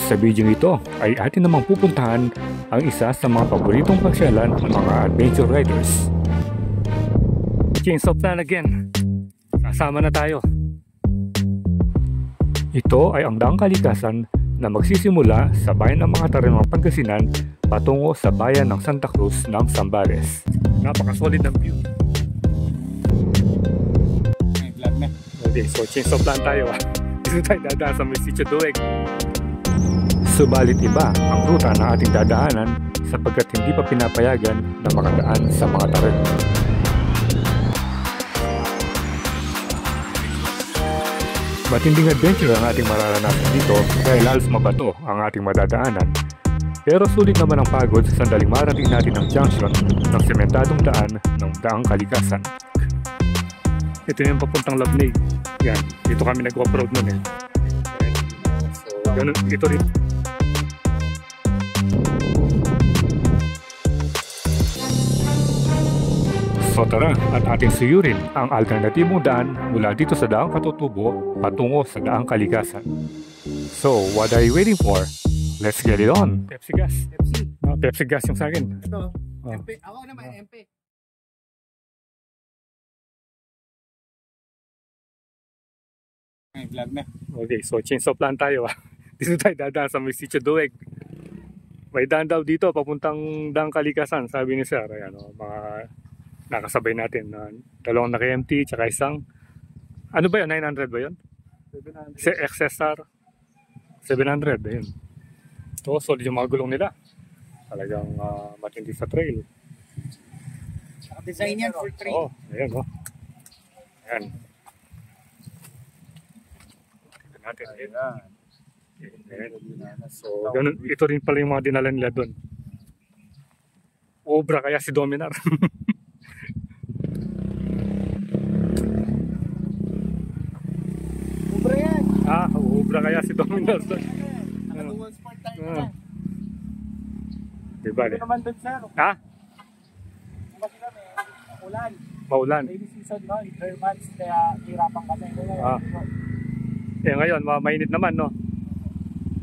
Sa video ito ay atin namang pupuntahan ang isa sa mga paboritong pasyalan ng mga adventure riders. Chainsaw Plan again. Kasama na tayo. Ito ay ang daang kalikasan na magsisimula sa bayan ng mga Tarimang Pangasinan patungo sa bayan ng Santa Cruz ng Zambales. Napaka-solid ng view. Okay, so Chainsaw Plan tayo. Dito tayo dadaan sa may Sitio Dueg. Subalit iba ang ruta na ating dadaanan sapagkat hindi pa pinapayagan na makadaan sa mga tarim. Matinding adventure ang ating mararanasan dito dahil halos mabato ang ating madadaanan. Pero sulit naman ang pagod sa sandaling marating natin ang junction ng sementadong daan ng daang kalikasan. Ito yung papuntang Labney. Yan, dito kami nag-off-road nun eh. So, ganun, ito rin. So tara at ating suyurin ang alternatibong daan mula dito sa daang Katutubo patungo sa daang kalikasan. So what are you waiting for? Let's get it on! Pepsi gas. Pepsi. Pepsi gas yung sa akin. Ito. MP. Ako naman MP. Vlog na. Okay, so Chainsaw Plan tayo. Dito tayo dadaan sa may Sitio Dueg. May daan daw dito papuntang daang kalikasan, sabi ni Sir. Ayan, mga nakasabay natin na dalawang naka-MT tsaka isang ano ba yun? 900 ba yun? 700. XSR 700 ayun. So solid yung mga gulong nila, talagang matindi sa trail. Design yan for trail. Oh, ayan oh. Ayan. Tignan natin ayan. So ganun, ito rin pala yung mga dinala nila doon. Obra kaya si Dominar. Ubra kaya si Dominar. Nakadual sport tayo na. Diba? Ito naman doon sir. Ha? Diba sila may ulan. Maulan. Rainy season no, winter months kaya hirapan kami. Eh ngayon, mainit naman no.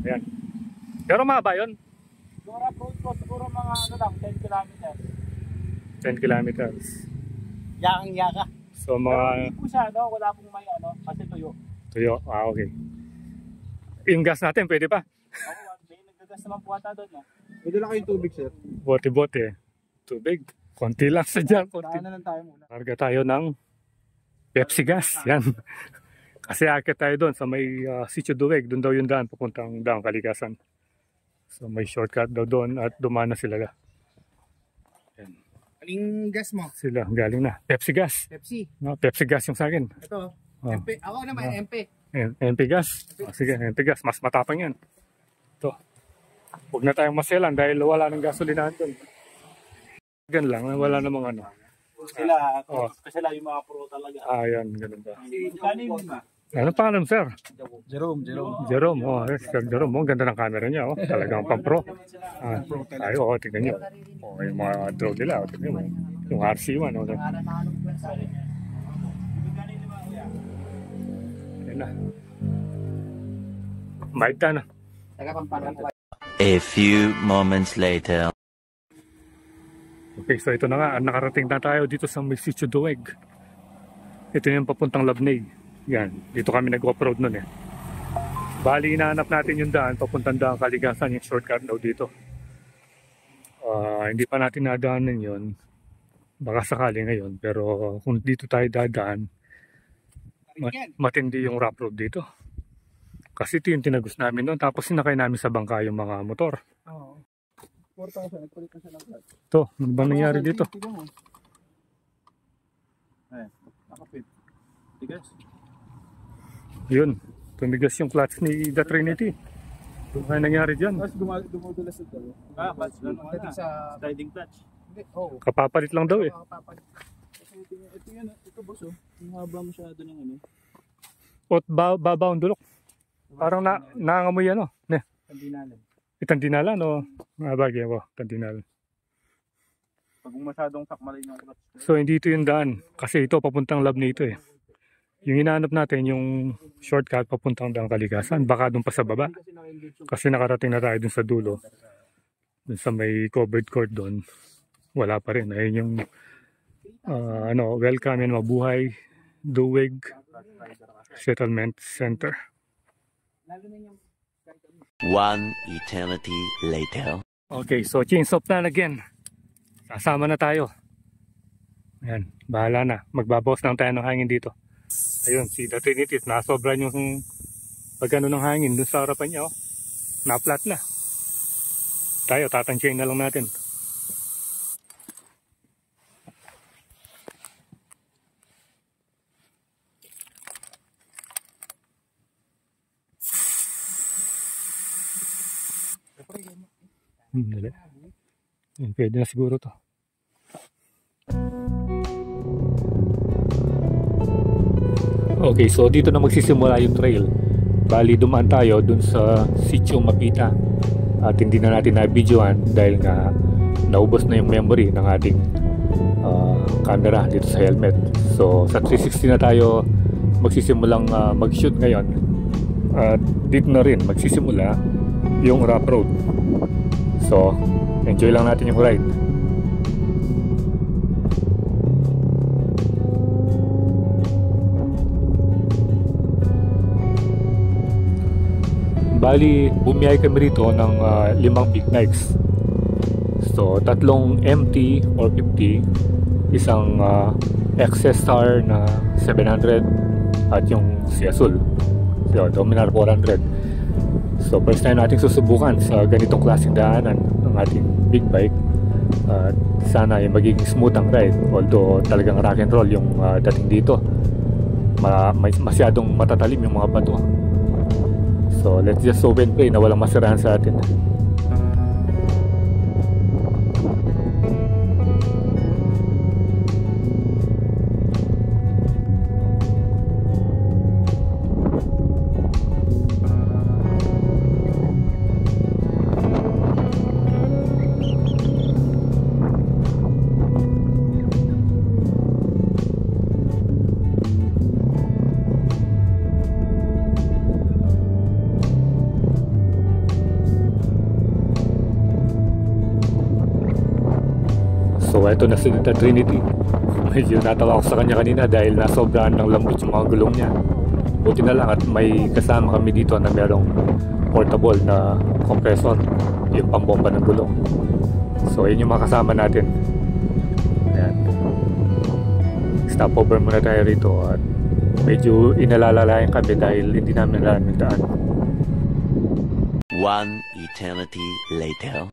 Ayan. Pero mahaba yun? Siguro approach ko, siguro mga ano lang, 10 kilometers. 10 kilometers. Yakang-yaka. So mga... Pero hindi po siya, no? Wala pong may ano, kasi tuyo. Tuyo, okay. Yung gas natin, pwede pa? Oo, may naggagas naman po ata doon. Pwede lang kayong tubig, sir. Bote-bote. Tubig. Konti lang sa dyan. Daan na lang tayo muna. Karga tayo ng Pepsi gas. Yan. Kasi akit tayo doon sa may Sitio Dueg. Doon daw yung daan papuntang daang kalikasan. So may shortcut daw doon at dumaan na sila. Yan. Aling gas mo? Sila, galing na. Pepsi gas. Pepsi. No, Pepsi gas yung sa akin. Ito. MP. Ako naman MP. MP gas. Sige, MP gas. Mas matapang yan. Ito. Huwag na tayong maselan dahil wala ng gasolinahan doon. Gan lang, wala namang ano. Sila, sila yung mga pro talaga. Yan, ganun ba. Ano pangalan, sir? Jerome. Jerome, Sir Jerome. Ganda ng camera niya, talagang pang-pro. Ayo, tingnan niyo. Yung mga drone nila, tingnan mo. Yung RC1, Ayan na. Maita na. A few moments later. Okay, so ito na nga. Nakarating na tayo dito sa may Sitio Dueg. Ito yung papuntang Labney. Yan, dito kami nag-off-road nun eh. Bali, hinahanap natin yung daan, papuntang daang kalikasan, yung shortcut daw dito. Hindi pa natin nadaanan yun. Baka sakali ngayon, pero kung dito tayo dadaan, matindi yung rough road dito. Kasi ito yung tinagos namin noon, tapos sinakay namin sa bangka yung mga motor. Oo. 4,000, nagpalit na siya ng clutch. Ito, ano ba nangyari dito? Nakapit. Tigas. Yun, tumigas yung clutch ni The Trinity. Ano nangyari dyan? Tapos dumudulas ito. Clutch lang naman sa sliding clutch. Oo. Kapapalit lang daw eh. Kasi ito yan, ito boss yung haba masyado ng ano. O babaw ang dulok. Parang nangangamoy ano. Tandinalan. Itandinalan o bagay ko, tandinalan. Pag masyadong sakmalin yung clutch. So hindi ito yung daan. Kasi ito papuntang Labney ito eh. Yung hinahanap natin, yung shortcut papuntang Daang Kalikasan, baka doon pa sa baba. Kasi nakarating na tayo dun sa dulo. Dun sa may covered court doon, wala pa rin. Ayun yung welcome and mabuhay Duweg Settlement Center. One eternity later. Okay, so change of plan again. Sasama na tayo. Ayan, bahala na. Magbabawas lang tayo ng hangin dito. Ayun, si The Trinity, nasobra yung pagkano ng hangin dun sa harapan niya. Oh. Na-flat na. Tayo, tatansyahin na lang natin. Dali. Pwede na siguro to. Okay, so dito na magsisimula yung trail. Bali, dumaan tayo dun sa Sitio Mapita. At hindi na natin na-videoan dahil nga naubos na yung memory ng ating camera dito sa helmet. So, sa 360 na tayo magsisimulang mag-shoot ngayon. At dito na rin magsisimula yung rough road. So, enjoy lang natin yung ride. Bali, bumiyay kami rito ng 5 big bikes. So, 3 MT or 50, isang XS Star na 700 at yung si Azul, so, Dominar 400. So, first time natin susubukan sa ganitong klaseng daanan ng ating big bike. Sana ay magiging smooth ang ride, although talagang rock and roll yung dating dito. Masyadong matatalim yung mga bato. So let's just hope and pray na walang masirahan sa atin. So ito na si The Trinity. Medyo natawa ako sa kanya kanina dahil nasobrahan ng lambot yung mga gulong niya. Buti na lang at may kasama kami dito na merong portable na compressor, yung pambomba ng gulong. So yun yung mga kasama natin. Ayan. Stop over muna tayo rito at medyo inalalalayan kami dahil hindi namin alam yung daan. One eternity later.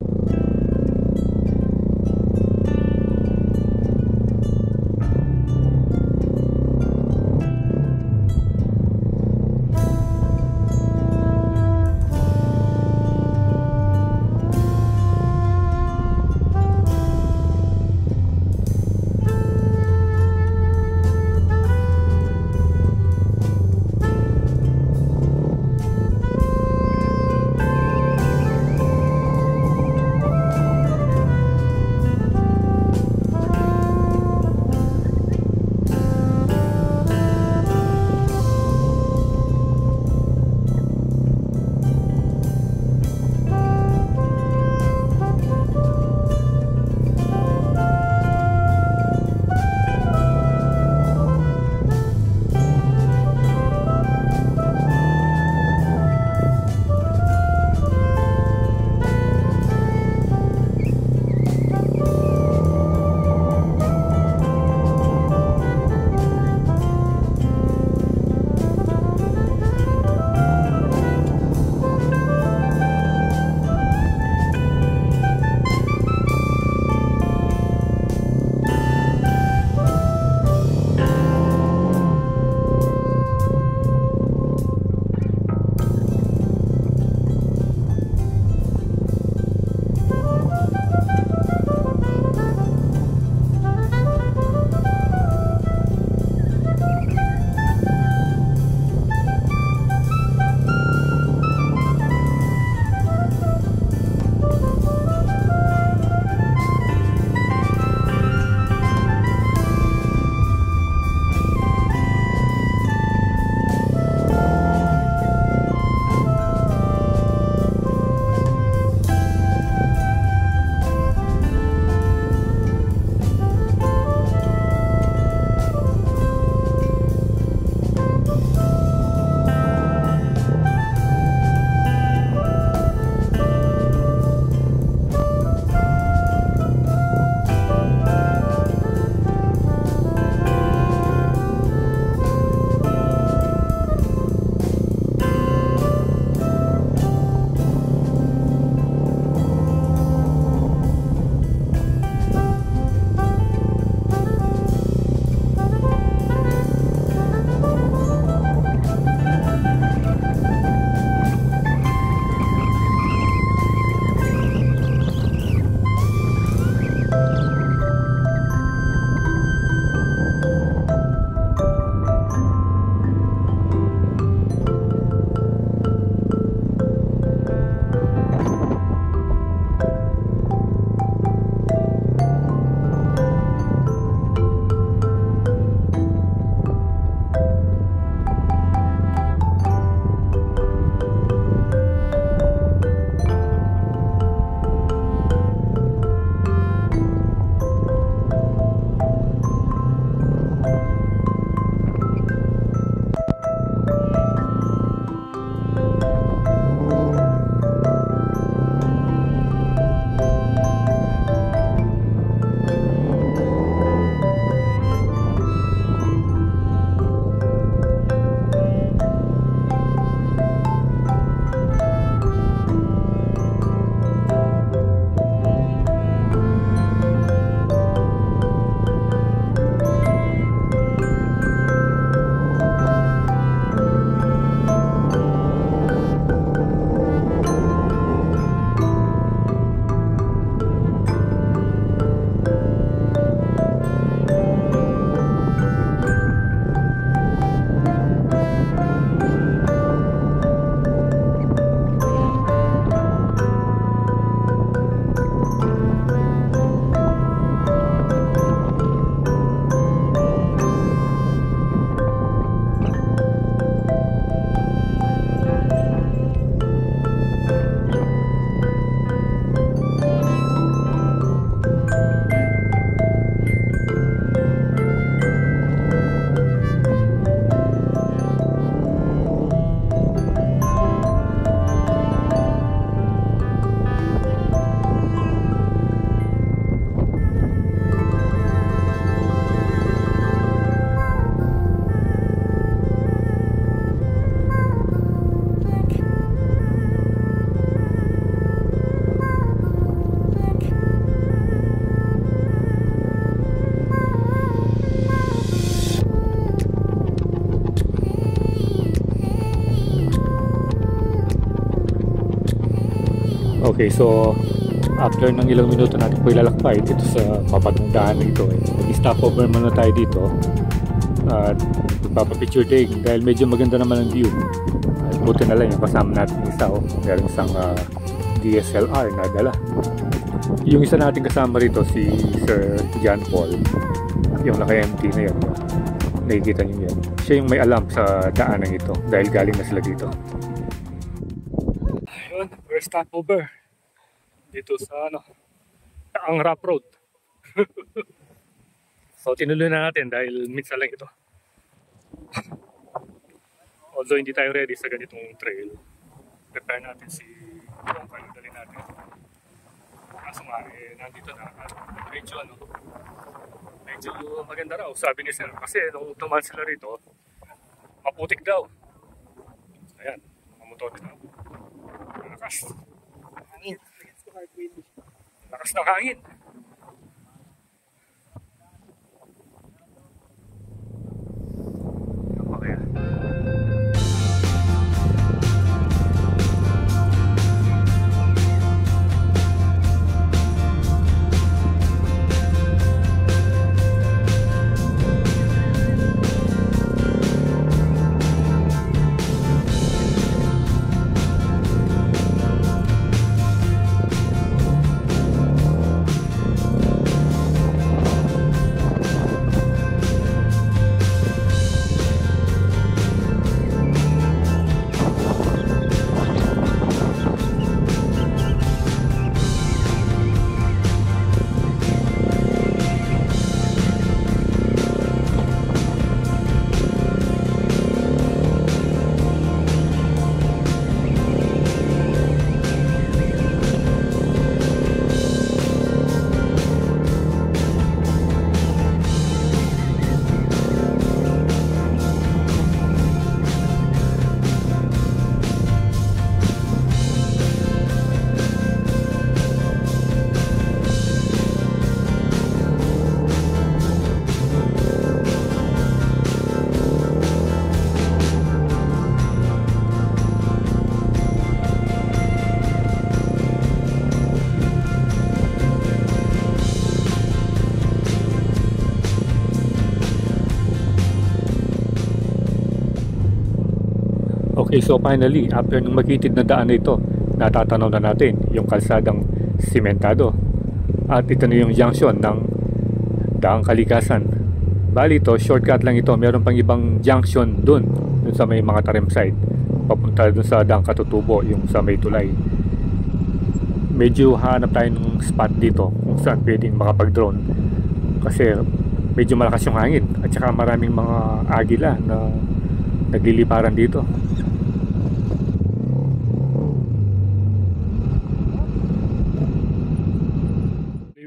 Okay, so after ng ilang minuto natin po ilalakbay dito sa mapatong daan na ito, i-stopover muna tayo dito at magpapapicture taking dahil medyo maganda naman ang view. At buti na lang yung kasama natin isa, meron isang DSLR na dala. Yung isa natin kasama rito si Sir John Paul, yung naka-empty na yan, nakikita niyo yan, siya yung may alam sa daanan ito dahil galing na sila dito. Ayun, first stopover dito sa ang rough road. So tinuloy na natin dahil minsan lang ito. Although hindi tayo ready sa ganitong trail, prepare natin si kung paano dali natin. Kaso nga nandito na medyo maganda raw sabi ni Sir kasi nung tumahan sila rito maputik daw. Ayan, mga motor nila. Lakas hangin. Lakas ng hangin. Okay, so finally, after ng makitid na daan na ito, natatanaw na natin yung kalsadang simentado. At ito na yung junction ng Daang Kalikasan. Bali ito, shortcut lang ito. Meron pang ibang junction dun sa may mga Tarim side. Papunta dun sa Daang Katutubo, yung sa may tulay. Medyo hanap tayo ng spot dito kung saan pwedeng makapag-drone. Kasi medyo malakas yung hangin. At saka maraming mga agila na nagliliparan dito.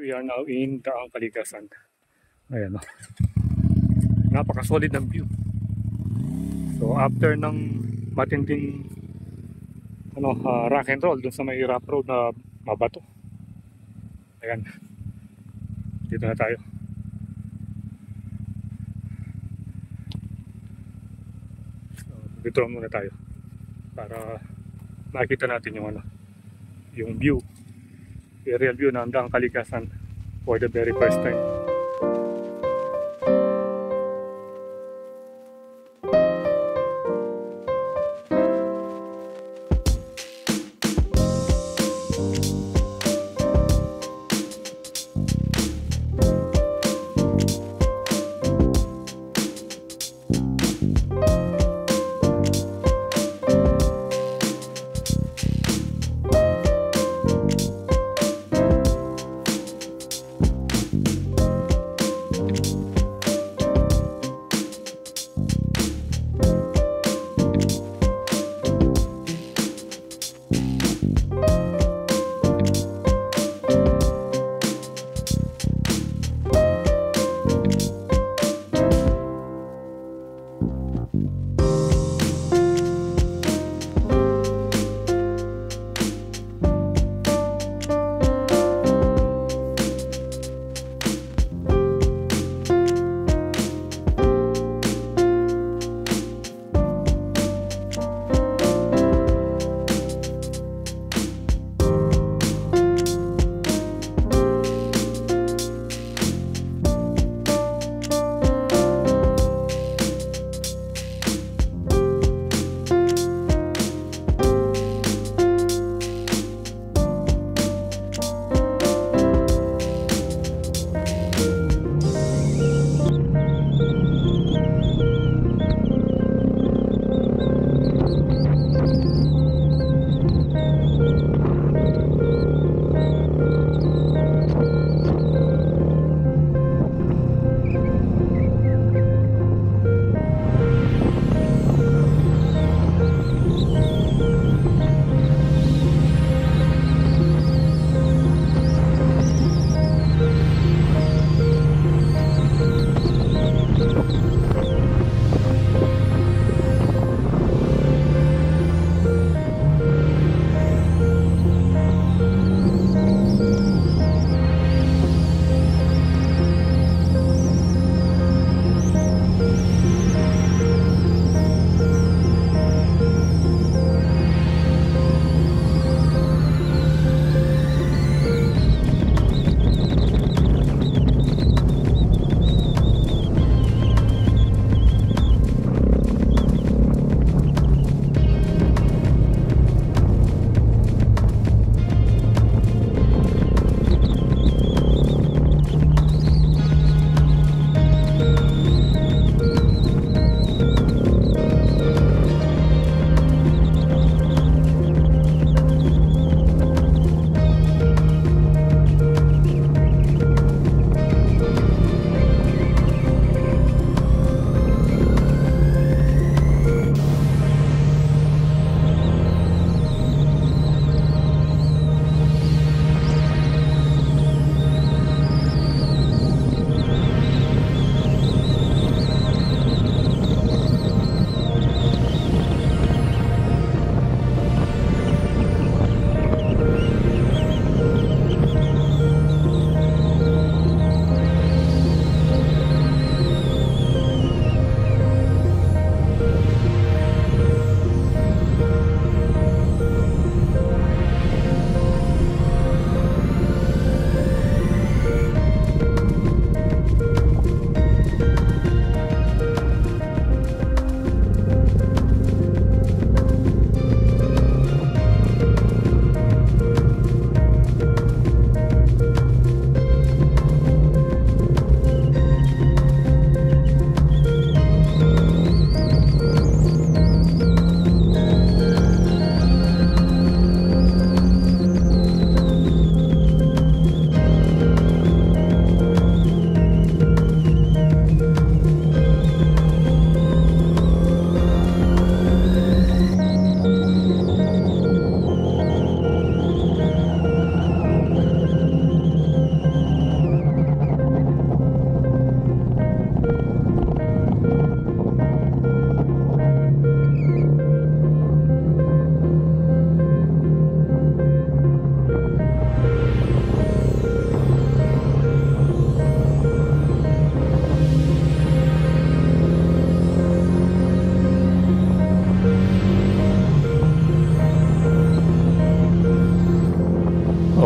We are now in Daang Kalikasan. Ayan o. Napaka-solid ng view. So after ng matinding rock and roll dun sa may rough road na mabato. Ayan. Dito na tayo. So, dito muna tayo para makita natin yung view. Aerial view ng Daang Kalikasan for the very first time.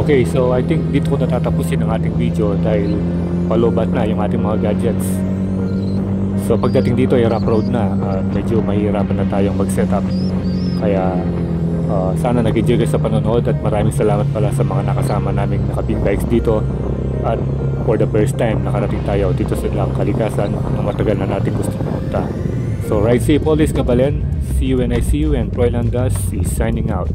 Okay, so I think dito ko natatapusin ang ating video dahil palubat na yung ating mga gadgets. So pagdating dito ay rough road na at medyo mahirapan na tayong mag-setup. Kaya sana nag-enjoy kayo sa panonood at maraming salamat pala sa mga nakasama naming naka-big bikes dito. At for the first time nakarating tayo dito sa Daang Kalikasan na matagal na natin gusto pumunta. So ride safe always, Kabalen. See you when I see you, and Troy Landas is signing out.